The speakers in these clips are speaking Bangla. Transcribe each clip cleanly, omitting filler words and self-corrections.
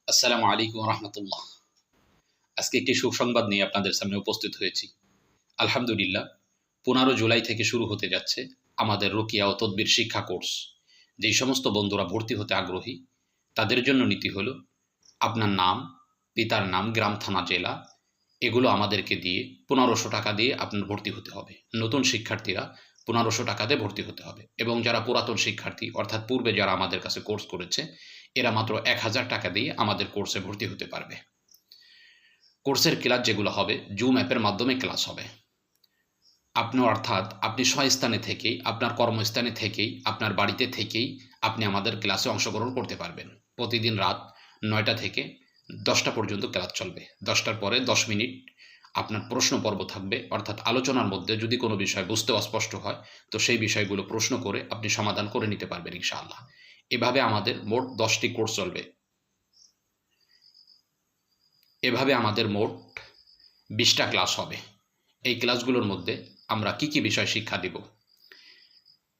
আসসালামু আলাইকুম রহমতুল্লাহ। আজকে একটি সুসংবাদ নিয়ে আপনাদের সামনে উপস্থিত হয়েছি। আলহামদুলিল্লাহ, 15 জুলাই থেকে শুরু হতে যাচ্ছে আমাদের রুকিয়া ও তদবির শিক্ষা কোর্স। যেই সমস্ত বন্ধুরা ভর্তি হতে আগ্রহী তাদের জন্য নীতি হলো, আপনার নাম, পিতার নাম, গ্রাম, থানা, জেলা এগুলো আমাদেরকে দিয়ে 1500 টাকা দিয়ে আপনার ভর্তি হতে হবে। নতুন শিক্ষার্থীরা 1500 টাকা দিয়ে ভর্তি হতে হবে, এবং যারা পুরাতন শিক্ষার্থী অর্থাৎ পূর্বে যারা আমাদের কাছে কোর্স করেছে এরা মাত্র 1000 টাকা দিয়ে আমাদের কোর্সে ভর্তি হতে পারবে। কোর্সের ক্লাস যেগুলো হবে জুম অ্যাপের মাধ্যমে ক্লাস হবে। অর্থাৎ আপনি স্বস্থানে থেকেই, আপনার কর্মস্থানে থেকেই, আপনার বাড়িতে থেকেই আপনি আমাদের ক্লাসে অংশগ্রহণ করতে পারবেন। প্রতিদিন রাত 9টা থেকে 10টা পর্যন্ত ক্লাস চলবে। 10টার পরে 10 মিনিট আপনার প্রশ্ন পর্ব থাকবে, অর্থাৎ আলোচনার মধ্যে যদি কোনো বিষয় বুঝতে অস্পষ্ট হয় তো সেই বিষয়গুলো প্রশ্ন করে আপনি সমাধান করে নিতে পারবেন ইনশাআল্লাহ। এভাবে আমাদের মোট 10টি কোর্স চলবে। এভাবে আমাদের মোট 20টা ক্লাস হবে। এই ক্লাসগুলোর মধ্যে আমরা কি কি বিষয় শিক্ষা দিব?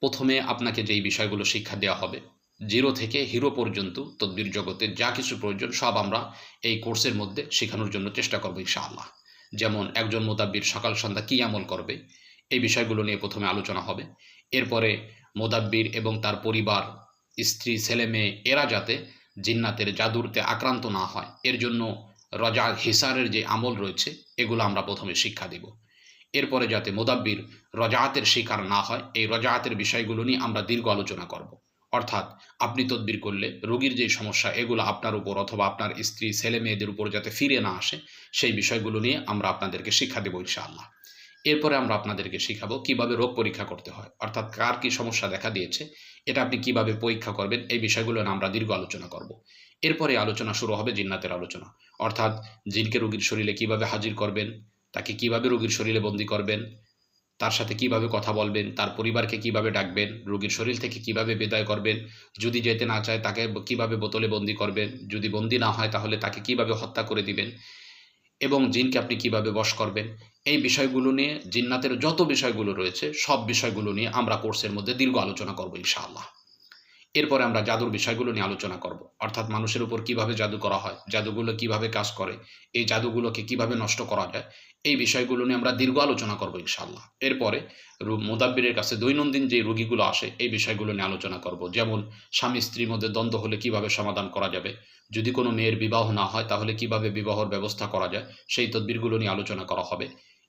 প্রথমে আপনাকে যেই বিষয়গুলো শিক্ষা দেওয়া হবে, 0 থেকে হিরো পর্যন্ত তদবির জগতে যা কিছু প্রয়োজন সব আমরা এই কোর্সের মধ্যে শেখানোর জন্য চেষ্টা করব ইনশাআল্লাহ। যেমন একজন মোদাব্বির সকাল সন্ধ্যা কী আমল করবে, এই বিষয়গুলো নিয়ে প্রথমে আলোচনা হবে। এরপরে মোদাব্বির এবং তার পরিবার, স্ত্রী, ছেলে মেয়ে এরা যাতে জিন্নাতের জাদুরতে আক্রান্ত না হয় এর জন্য রজা হিসারের যে আমল রয়েছে এগুলো আমরা প্রথমে শিক্ষা দিব। এরপরে যাতে মোদাব্বির রজাআতের শিকার না হয় এই রজাআতের বিষয়গুলো নিয়ে আমরা দীর্ঘ আলোচনা করব। অর্থাৎ আপনি তদবির করলে রোগীর যে সমস্যা এগুলো আপনার উপর অথবা আপনার স্ত্রী, ছেলে মেয়েদের উপর যাতে ফিরে না আসে সেই বিষয়গুলো নিয়ে আমরা আপনাদেরকে শিক্ষা দেব ইনশাআল্লাহ। এরপরে আমরা আপনাদেরকে শিখাবো কিভাবে রোগ পরীক্ষা করতে হয়, অর্থাৎ কার কি সমস্যা দেখা দিয়েছে এটা আপনি কিভাবে পরীক্ষা করবেন এই বিষয়গুলো নিয়ে আমরা দীর্ঘ আলোচনা করব। এরপরে আলোচনা শুরু হবে জিন্নাতের আলোচনা, অর্থাৎ জিনকে রোগীর শরীরে কিভাবে হাজির করবেন, তাকে কিভাবে রোগীর শরীরে বন্দী করবেন, তার সাথে কিভাবে কথা বলবেন, তার পরিবারকে কিভাবে ডাকবেন, রোগীর শরীর থেকে কিভাবে বিদায় করবেন, যদি যেতে না চায় তাকে কিভাবে বোতলে বন্দী করবেন, যদি বন্দী না হয় তাহলে তাকে কিভাবে হত্যা করে দিবেন, এবং জিনকে আপনি কিভাবে বশ করবেন। এই বিষয়গুলো নিয়ে জিন্নাতের যত বিষয়গুলো রয়েছে সব বিষয়গুলো নিয়ে আমরা কোর্সের মধ্যে দীর্ঘ আলোচনা করব ইনশাআল্লাহ। এরপরে আমরা জাদুর বিষয়গুলো নিয়ে আলোচনা করব, অর্থাৎ মানুষের উপর কিভাবে জাদু করা হয়, জাদুগুলো কিভাবে কাজ করে, এই জাদুগুলোকে কিভাবে নষ্ট করা যায় এই বিষয়গুলো নিয়ে আমরা দীর্ঘ আলোচনা করব ইনশাআল্লাহ। এরপরে মুদাব্বিরের কাছে দৈনন্দিন যে রোগীগুলো আসে এই বিষয়গুলো নিয়ে আলোচনা করব, যেমন স্বামী স্ত্রীর মধ্যে দ্বন্দ্ব হলে কিভাবে সমাধান করা যাবে, যদি কোনো মেয়ের বিবাহ না হয় তাহলে কিভাবে বিবাহর ব্যবস্থা করা যায় সেই তদবিরগুলো নিয়ে আলোচনা করা হবে।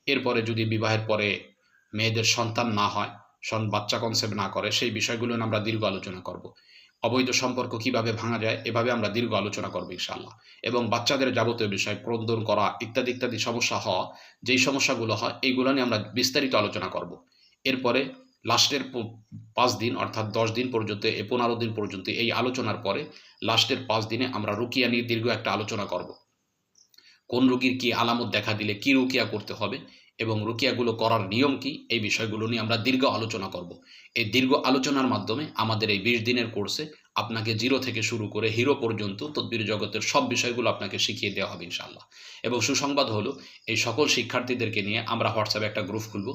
এরপরে যদি বিবাহের পরে মেয়েদের সন্তান না হয়, বাচ্চা কনসেপ্ট না করে সেই বিষয়গুলো নিয়ে আমরা দীর্ঘ আলোচনা করব। অবৈধ সম্পর্ক কিভাবে ভাঙা যায় এভাবে আমরা দীর্ঘ আলোচনা করব ইনশাআল্লাহ। এবং বাচ্চাদের যাবতীয় বিষয় ক্রন্দন করা ইত্যাদি ইত্যাদি সমস্যা হওয়া, যেই সমস্যাগুলো হয় এইগুলো নিয়ে আমরা বিস্তারিত আলোচনা করব। এরপরে লাস্টের 5 দিন অর্থাৎ 10 দিন পর্যন্ত 15 দিন পর্যন্ত এই আলোচনার পরে লাস্টের 5 দিনে আমরা রুকিয়া নিয়ে দীর্ঘ একটা আলোচনা করব। কোন রোগীর কি আলামত দেখা দিলে কি রুকিয়া করতে হবে এবং রুকিয়াগুলো করার নিয়ম কি এই বিষয়গুলো নিয়ে আমরা দীর্ঘ আলোচনা করব। এই দীর্ঘ আলোচনার মাধ্যমে আমাদের এই 20 দিনের কোর্সে আপনাকে 0 থেকে শুরু করে হিরো পর্যন্ত তদবির জগতের সব বিষয়গুলো আপনাকে শিখিয়ে দেওয়া হবে ইনশাআল্লাহ। এবং সুসংবাদ হলো এই সকল শিক্ষার্থীদেরকে নিয়ে আমরা হোয়াটসঅ্যাপে একটা গ্রুপ খুলব,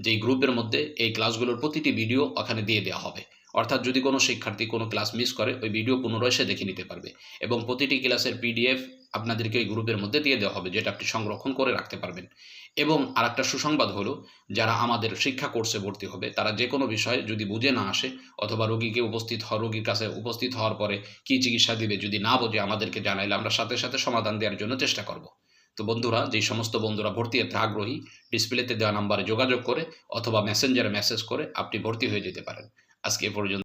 যেই গ্রুপের মধ্যে এই ক্লাসগুলোর প্রতিটি ভিডিও ওখানে দিয়ে দেওয়া হবে। অর্থাৎ যদি কোনো শিক্ষার্থী কোনো ক্লাস মিস করে ওই ভিডিও পুনরায় সে দেখে নিতে পারবে, এবং প্রতিটি ক্লাসের পিডিএফ আপনাদেরকে এই গ্রুপের মধ্যে দিয়ে দেওয়া হবে, যেটা আপনি সংরক্ষণ করে রাখতে পারবেন। এবং আরেকটা সুসংবাদ হলো, যারা আমাদের শিক্ষা কোর্সে ভর্তি হবে তারা যে কোনো বিষয় যদি বুঝে না আসে অথবা রোগীর কাছে উপস্থিত হওয়ার পরে কি চিকিৎসা দিবে যদি না বোঝে আমাদেরকে জানাইলে আমরা সাথে সাথে সমাধান দেওয়ার জন্য চেষ্টা করব। তো বন্ধুরা, যেই সমস্ত বন্ধুরা ভর্তি হতে আগ্রহী ডিসপ্লেতে দেওয়া নাম্বারে যোগাযোগ করে অথবা মেসেঞ্জারে মেসেজ করে আপনি ভর্তি হয়ে যেতে পারেন। আজকে এ পর্যন্ত।